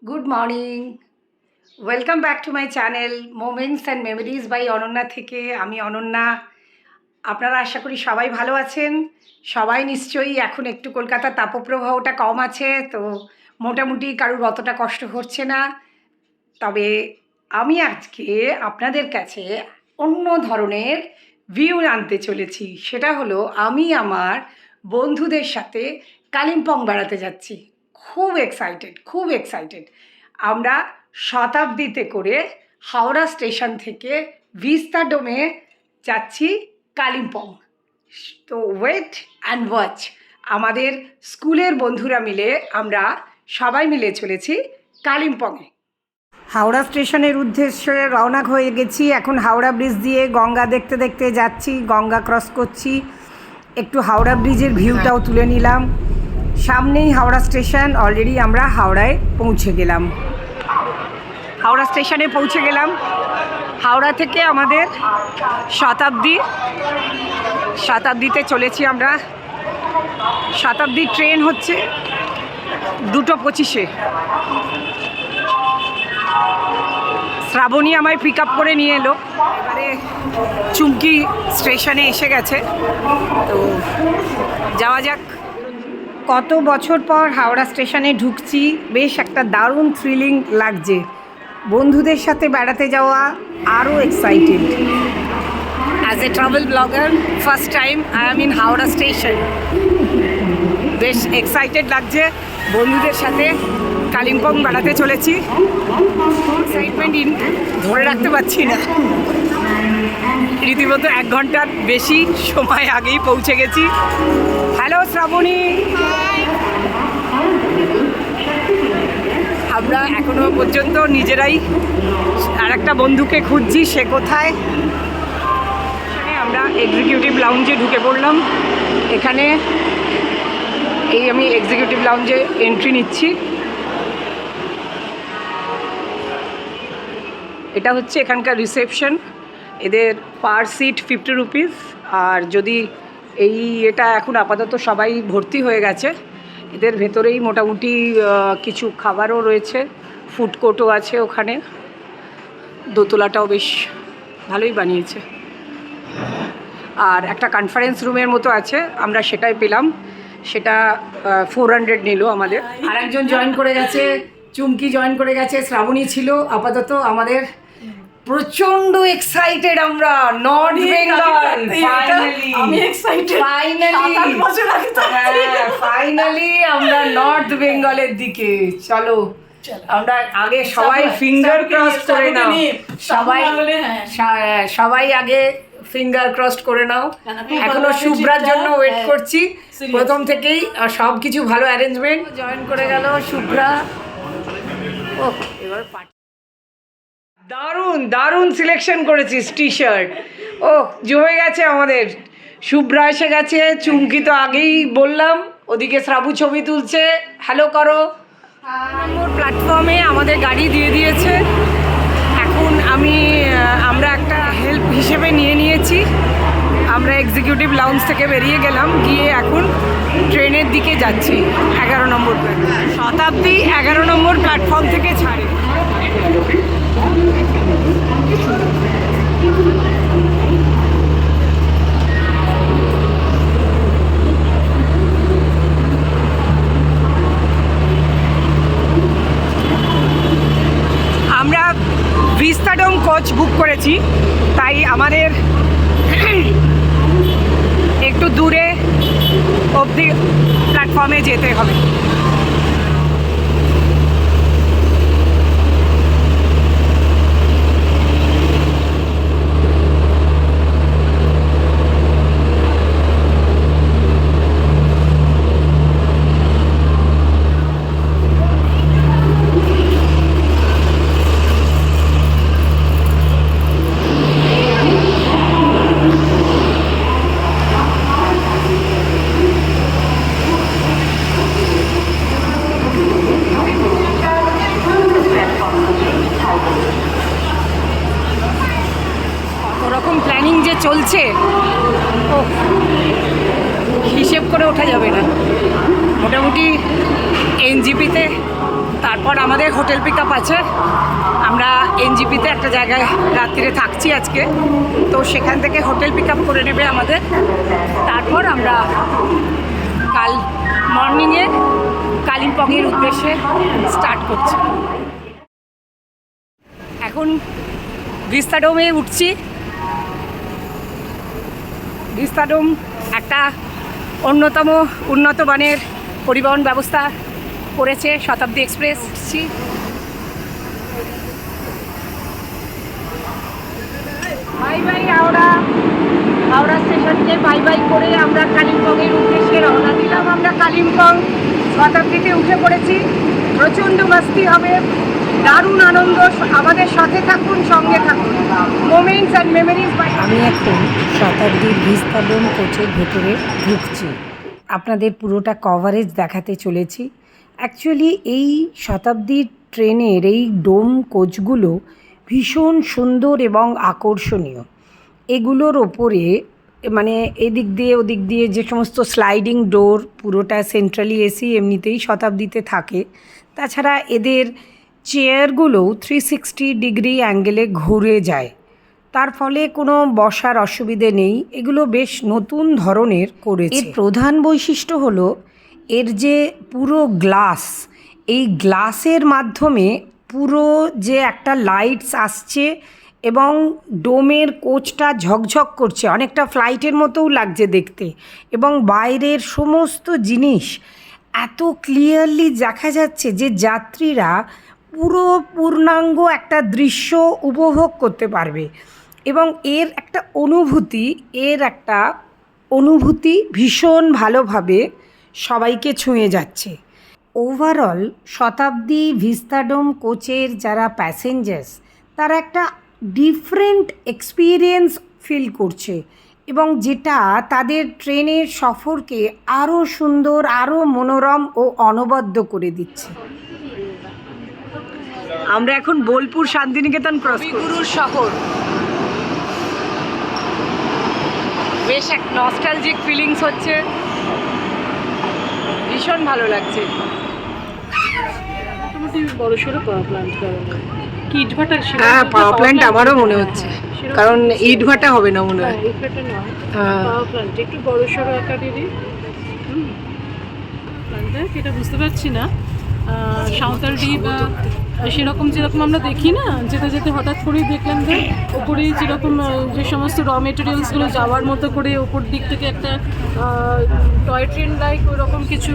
Good morning, welcome back to my channel Moments and Memories by Ananya থেকে। আমি অনন্যা। আপনারা আশা করি সবাই ভালো আছেন। সবাই নিশ্চয়ই এখন একটু কলকাতার তাপপ্রবাহটা কম আছে, তো মোটামুটি কারুর অতটা কষ্ট হচ্ছে না। তবে আমি আজকে আপনাদের কাছে অন্য ধরনের ভিউ আনতে চলেছি। সেটা হলো আমি আমার বন্ধুদের সাথে কালিম্পং বেড়াতে যাচ্ছি। খুব এক্সাইটেড। আমরা শতাব্দীতে করে হাওড়া স্টেশন থেকে ভিস্তাডোমে যাচ্ছি কালিম্পং। তো ওয়েট অ্যান্ড ওয়াচ। আমাদের স্কুলের বন্ধুরা মিলে আমরা সবাই মিলে চলেছি কালিম্পংয়ে। হাওড়া স্টেশনের উদ্দেশ্যে রওনা হয়ে গেছি। এখন হাওড়া ব্রিজ দিয়ে গঙ্গা দেখতে দেখতে যাচ্ছি, গঙ্গা ক্রস করছি। একটু হাওড়া ব্রিজের ভিউটাও তুলে নিলাম। সামনেই হাওড়া স্টেশন। অলরেডি আমরা হাওড়ায় পৌঁছে গেলাম। হাওড়া স্টেশনে পৌঁছে গেলাম। হাওড়া থেকে আমাদের শতাব্দীতে চলেছি আমরা। শতাব্দী ট্রেন হচ্ছে 2:25-এ। শ্রাবণী আমায় পিক আপ করে নিয়ে এলো। এবারে চুমকি স্টেশনে এসে গেছে, তো যাওয়া যাক। কত বছর পর হাওড়া স্টেশনে ঢুকছি, বেশ একটা দারুণ থ্রিলিং লাগছে। বন্ধুদের সাথে বেড়াতে যাওয়া আরও excited. As a travel blogger, first time I am in Howrah station. বেশ এক্সাইটেড লাগছে। বন্ধুদের সাথে কালিম্পং বেড়াতে চলেছি। এক্সাইটমেন্ট ধরে রাখতে পারছি না। রীতিমতো 1 ঘন্টার বেশি সময় আগেই পৌঁছে গেছি। হ্যালো শ্রাবণী। আমরা এখনো পর্যন্ত নিজেরাই আর একটা বন্ধুকে খুঁজছি, সে কোথায়। আমরা এক্সিকিউটিভ লাউঞ্জে ঢুকে পড়লাম। এখানে আমি এক্সিকিউটিভ লাউঞ্জে এন্ট্রি নিচ্ছি। এটা হচ্ছে এখানকার রিসেপশন। এদের পার সিট 50 রুপিস। আর যদি এটা এখন আপাতত সবাই ভর্তি হয়ে গেছে। এদের ভেতরেই মোটামুটি কিছু খাবারও রয়েছে, ফুড কোর্টও আছে ওখানে। দোতলাটাও বেশ ভালোই বানিয়েছে। আর একটা কনফারেন্স রুমের মতো আছে, আমরা সেটাই পেলাম। সেটা 400 নিল আমাদের। আর একজন জয়েন করে গেছে, চুমকি জয়েন করে গেছে, শ্রাবণী ছিল। আপাতত আমাদের প্রচন্ড এক্সাইটেড আমরা। নর্থ বেঙ্গল ফাইনালি আমরা নর্থ বেঙ্গলের দিকে। চলো আমরা আগে সবাই ফিঙ্গার ক্রস করে নাও। সবাই আগে ফিঙ্গার ক্রস করে নাও। এখনো শুভ্রার জন্য ওয়েট করছি। প্রথম থেকেই সব কিছু ভালো অ্যারেঞ্জমেন্ট। জয়েন করে গেল শুভ্রা। ও এবার দারুণ সিলেকশন করেছিস টি শার্ট। ও জমে গেছে আমাদের। শুভ্রা এসে গেছে, চুমকি তো আগেই বললাম। ওদিকে শ্রাবু ছবি তুলছে। হ্যালো করো। প্ল্যাটফর্মে আমাদের গাড়ি দিয়ে দিয়েছে। এখন আমরা একটা হেল্প হিসেবে নিয়েছি। আমরা এক্সিকিউটিভ লাউঞ্জ থেকে বেরিয়ে গেলাম, গিয়ে এখন ট্রেনের দিকে যাচ্ছি। 11 নম্বর প্ল্যাটফর্ম। শতাব্দী 11 নম্বর প্ল্যাটফর্ম থেকে ছাড়ে। আমরা ভিস্তাডোম কোচ বুক করেছি, তাই আমাদের একটু দূরে অবধি প্ল্যাটফর্মে যেতে হবে। প্ল্যানিং যে চলছে, ও হিসেব করে ওঠা যাবে না। মোটামুটি এনজিপিতে তারপর আমাদের হোটেল পিক আপ আছে। আমরা এনজিপিতে একটা জায়গায় রাত্রিরে থাকছি আজকে, তো সেখান থেকে হোটেল পিক আপ করে নেবে আমাদের। তারপর আমরা কাল মর্নিংয়ে কালিম্পংয়ের উদ্দেশ্যে স্টার্ট করছি। এখন ভিস্তাডোমে উঠছি। ভিস্তাডোম একটা অন্যতম উন্নত মানের পরিবহন ব্যবস্থা করেছে শতাব্দী এক্সপ্রেস। উঠছি, বাই বাই হাওড়া। হাওড়া স্টেশনকে বাই বাই করে আমরা কালিম্পংয়ের উদ্দেশ্যে রওনা দিলাম। আমরা কালিম্পং শতাব্দীতে উঠে পড়েছি। প্রচণ্ড মাস্তি হবে, দারুণ আনন্দ। আমাদের সাথে থাকুন, সঙ্গে থাকুন। Moments and Memories by. আমি এখন শতাব্দীর ভিস্তাডোম কোচের ভেতরে ঢুকছি। আপনাদের পুরোটা কভারেজ দেখাতে চলেছি। অ্যাকচুয়ালি এই শতাব্দীর ট্রেনের এই ডোম কোচগুলো ভীষণ সুন্দর এবং আকর্ষণীয়। এগুলোর ওপরে মানে এদিক দিয়ে ওদিক দিয়ে যে সমস্ত স্লাইডিং ডোর, পুরোটা সেন্ট্রালি এসি এমনিতেই শতাব্দীতে থাকে। তাছাড়া এদের চেয়ারগুলো 360 ডিগ্রি অ্যাঙ্গেলে ঘুরে যায়, তার ফলে কোনো বসার অসুবিধে নেই। এগুলো বেশ নতুন ধরনের করেছে। এর প্রধান বৈশিষ্ট্য হলো এর যে পুরো গ্লাস, এই গ্লাসের মাধ্যমে পুরো যে একটা লাইটস আসছে এবং ডোমের কোচটা ঝকঝক করছে, অনেকটা ফ্লাইটের মতোও লাগছে দেখতে। এবং বাইরের সমস্ত জিনিস এত ক্লিয়ারলি দেখা যাচ্ছে যে যাত্রীরা পুরো পূর্ণাঙ্গ একটা দৃশ্য উপভোগ করতে পারবে। এবং এর একটা অনুভূতি ভীষণ ভালোভাবে সবাইকে ছুঁয়ে যাচ্ছে। ওভারঅল শতাব্দী ভিস্তাডোম কোচের যারা প্যাসেঞ্জার্স, তারা একটা ডিফারেন্ট এক্সপিরিয়েন্স ফিল করছে এবং যেটা তাদের ট্রেনের সফরকে আরও সুন্দর, আরও মনোরম ও অনবদ্য করে দিচ্ছে। আমরা এখন বোলপুর শান্তিনিকেতন ক্রস কবিগুরুর শহর। বেশ এক নস্টালজিক ফিলিংস হচ্ছে, ভীষণ ভালো লাগছে। মোটামুটি বড়সড় পাওয়ার প্ল্যান্ট কি ইটভাটা? হ্যাঁ, পাওয়ার প্ল্যান্ট আমারও মনে হচ্ছে, কারণ ইটভাটা হবে না মনে হয়। ইটভাটা নয়, পাওয়ার প্ল্যান্ট একটু বড়সড় আকারেরই প্ল্যান্টটা, এটা বুঝতে পারছি না। সাঁওতালডি বা সেরকম যেরকম আমরা দেখি না, যেতে যেতে হঠাৎ করেই দেখলাম যে ওপরেই যেরকম যে সমস্ত র মেটেরিয়ালসগুলো যাওয়ার মতো করে ওপর দিক থেকে একটা টয় ট্রেন লাইক ওরকম কিছু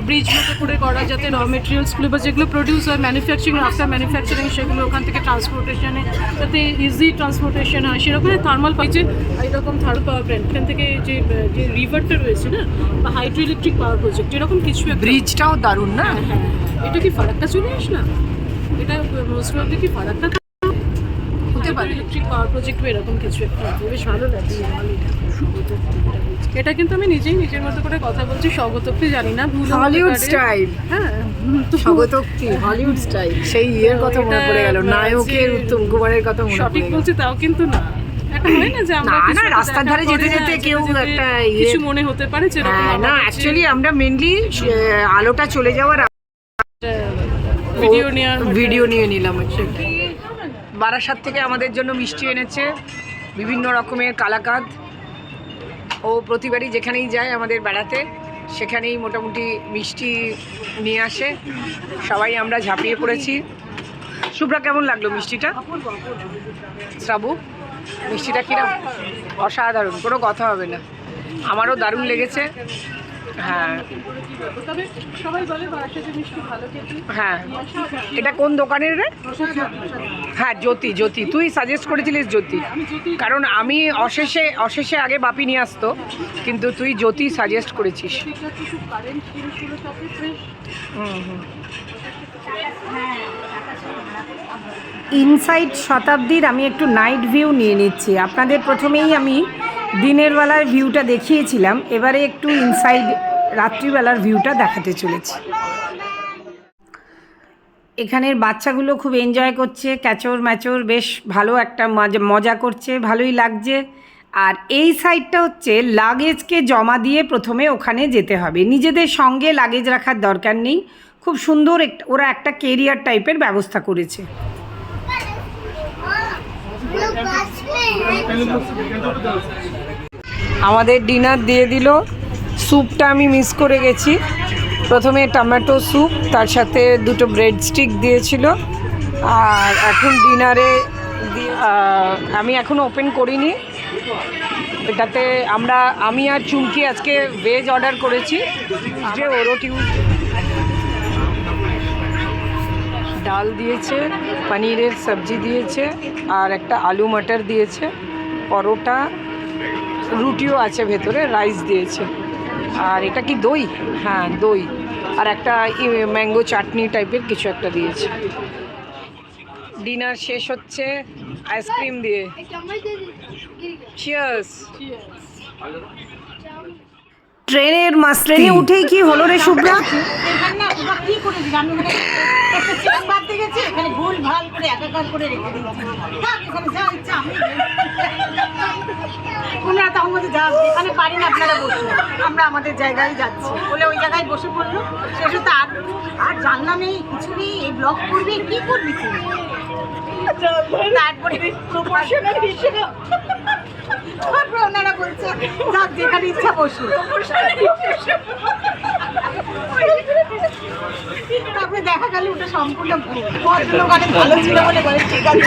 ব্রিজ মতো করে করা, যাতে র মেটেরিয়ালসগুলো বা যেগুলো প্রডিউস হয় ম্যানুফ্যাকচারিং, আফটার ম্যানুফ্যাকচারিং সেগুলো ওখান থেকে ট্রান্সপোর্টেশনে যাতে ইজি ট্রান্সপোর্টেশন হয়। সেরকম থার্মাল পাইছে এইরকম থার্ড পাওয়ার প্ল্যান্ট, এখান থেকে যে যে রিভারটা রয়েছে না, বা হাইড্রো ইলেকট্রিক পাওয়ার প্রজেক্ট এরকম কিছু। ব্রিজটাও দারুণ না? হ্যাঁ, এটা কি ফারাক্কা চলে আসলাম? এটা মোস্ট প্রবাবলি কি ফারাক্কা হতে পারে, ইলেকট্রিক পাওয়ার প্রজেক্ট বা এরকম কিছু একটা। বেশ ভালো লাগছে। এটা কিন্তু আমি নিজের মতো করে কথা বলছি, স্বগতোক্তি জানি না, হলিউড স্টাইল। হ্যাঁ, স্বগতোক্তি হলিউড স্টাইল। সেই ইয়ের কথা মনে পড়ে গেল, নায়কের উত্তম কুমারের কথা মনে পড়ে গেল। সঠিক বলছি তাও কিন্তু না, একটা হয় না যে আমরা না রাস্তার ধারে যেতে যেতে কেউ একটা কিছু মনে হতে পারে যে না, অ্যাকচুয়ালি আমরা মেনলি আলোটা চলে যাওয়ার ভিডিও নিয়ে নিলাম। বারাসাত থেকে আমাদের জন্য মিষ্টি এনেছে, বিভিন্ন রকমের কালাকাঁদ। ও প্রতিবারই যেখানেই যায় আমাদের বেড়াতে, সেখানেই মোটামুটি মিষ্টি নিয়ে আসে। সবাই আমরা ঝাঁপিয়ে পড়েছি। শুভ্রা, কেমন লাগলো মিষ্টিটা? শ্রাবু, মিষ্টিটা কিরকম? অসাধারণ, কোনো কথা হবে না। আমারও দারুণ লেগেছে। হ্যাঁ, হ্যাঁ, এটা কোন দোকানের রে? হ্যাঁ, জ্যোতি। তুই সাজেস্ট করেছিলিস জ্যোতি, কারণ আমি অশেষে আগে বাপি নিয়ে আসতো, কিন্তু তুই জ্যোতি সাজেস্ট করেছিস। ইনসাইড শতাব্দীর আমি একটু নাইট ভিউ নিয়ে নিচ্ছি। আপনাদের প্রথমেই আমি দিনের বেলার ভিউটা দেখিয়েছিলাম, এবারে একটু ইনসাইড রাত্রিবেলার ভিউটা দেখাতে চলেছি। এখানের বাচ্চাগুলো খুব এনজয় করছে, ক্যাচর ম্যাচর, বেশ ভালো একটা মজা করছে, ভালোই লাগছে। আর এই সাইডটা হচ্ছে লাগেজকে জমা দিয়ে প্রথমে ওখানে যেতে হবে। নিজেদের সঙ্গে লাগেজ রাখার দরকার নেই, খুব সুন্দর ওরা একটা কেরিয়ার টাইপের ব্যবস্থা করেছে। আমাদের ডিনার দিয়ে দিল। স্যুপটা আমি মিস করে গেছি। প্রথমে টমেটো স্যুপ, তার সাথে দুটো ব্রেড স্টিক দিয়েছিল। আর এখন ডিনারে আমি এখনও ওপেন করিনি। এটাতে আমি আর চুমকি আজকে ভেজ অর্ডার করেছি। যে ওরও ডাল দিয়েছে, পনিরের সবজি দিয়েছে, আর একটা আলু মটর দিয়েছে, পরোটা, রুটিও আছে ভেতরে, রাইস দিয়েছে। আর এটা কি দই? হ্যাঁ দই, আর একটা ম্যাঙ্গো চাটনি টাইপের কিছু একটা দিয়েছে। ডিনার শেষ হচ্ছে আইসক্রিম দিয়ে। চিয়ার্স। ট্রেনে উঠেই কি হলো রে শুভ্রা? ওনারা তার মধ্যে যান, এখানে পারি না, আপনারা বসুন, আমরা আমাদের জায়গায় যাচ্ছি বলে ওই জায়গায় বসে পড়লো। শেষে তো আর জানলাম নেই, কিছু নেই, এই ব্লগ করবে, কি করবি তুই? তারপরে প্রমোশনের হিসেবে তারপরে ওনারা বলছে যাক যেখানে ইচ্ছা বসুন। তারপরে দেখা গেল ওটা সম্পূর্ণ ভদ্রলোক অনেক ভালো ছিল বলে বলে ঠিক আছে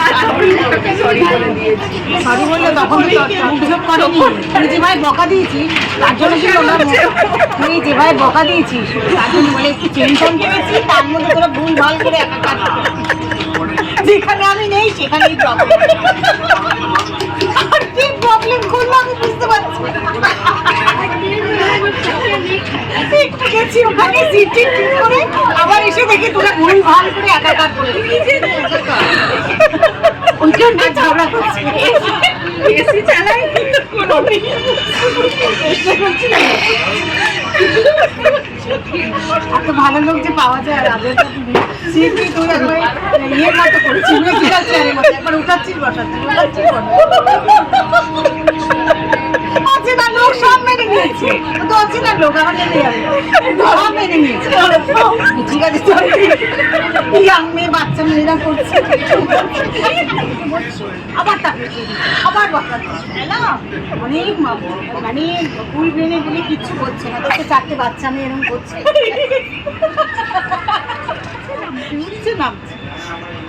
সরি বললে তখন অভিযোগ করেনি। তুই যেভাবে বকা দিয়েছিস তার জন্য ছিল না, তুই যেভাবে বকা দিয়েছিস তার জন্য বলে একটু টেনশন করেছি, তার মধ্যে তোরা ভুল ভাল করে একাকার যেখানে আমি নেই সেখানেই প্রবলেম। আর কি প্রবলেম করলো আমি বুঝতে পারছি। গেছি ওখানে সিট ঠিক করে, আবার এসে দেখি তোরা ভুল ভাল করে একাকার করে ওইখানটা ঝগড়া করছি। এসি চালাই এত ভালো লোক যে পাওয়া যায়। আর আগে সিট তুই একবার ইয়ের মতো করেছিস, একবার উঠাচ্ছিস বসাচ্ছিস অচেনা লোক সব মেনে নিয়েছে। তো অচেনা লোক আমার মেনে যাবে, সব মেনে নিয়েছে। ঠিক আছে মেয়ে বাচ্চা মেয়েরা করছে, আবার তাকে আবার বসাচ্ছে না, অনেক মানে ফুল ব্রেনে বলে কিচ্ছু করছে না। দেখতে চারটে বাচ্চা মেয়ে এরকম করছে, নামছে।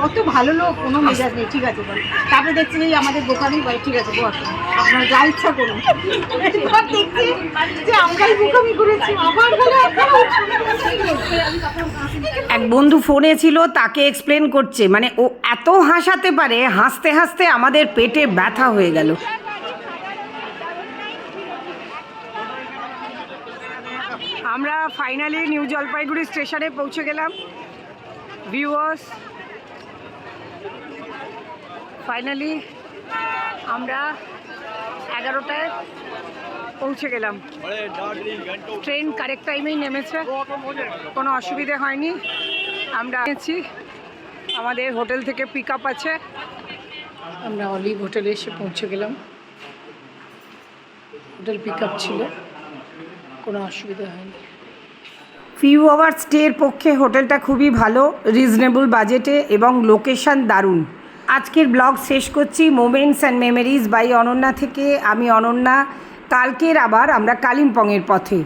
কত ভালো লোক, কোনো মেজাজ নেই, ঠিক আছে বলে। তারপরে দেখছি যে আমাদের দোকানেই বলে ঠিক আছে বস, আপনার যা ইচ্ছা করুন। এবার দেখছি যে আমরাই বোকামি করেছি, আবার বলে এক বন্ধু ফোনে ছিল, তাকে এক্সপ্লেন করছে, মানে ও এত হাসাতে পারে, হাসতে হাসতে আমাদের পেটে ব্যথা হয়ে গেল। আমরা ফাইনালি নিউ জলপাইগুড়ি স্টেশনে পৌঁছে গেলাম। ভিউয়ার্স, ফাইনালি আমরা 11টায় পৌঁছে গেলাম। ট্রেন কারেক্ট টাইমেই নেমেছে, কোনো অসুবিধে হয়নি। আমরা এসেছি, আমাদের হোটেল থেকে পিক আপ আছে। আমরা অলিভ হোটেলে এসে পৌঁছে গেলাম। হোটেল পিক আপ ছিল, কোনো অসুবিধা হয়নি। ফিউ আওয়ার স্টের পক্ষে হোটেলটা খুবই ভালো, রিজনেবল বাজেটে, এবং লোকেশন দারুণ। আজকের ব্লগ শেষ করছি Moments and Memories by Ananya থেকে। আমি অনন্যা। কালকের আবার আমরা কালিম্পংয়ের পথে।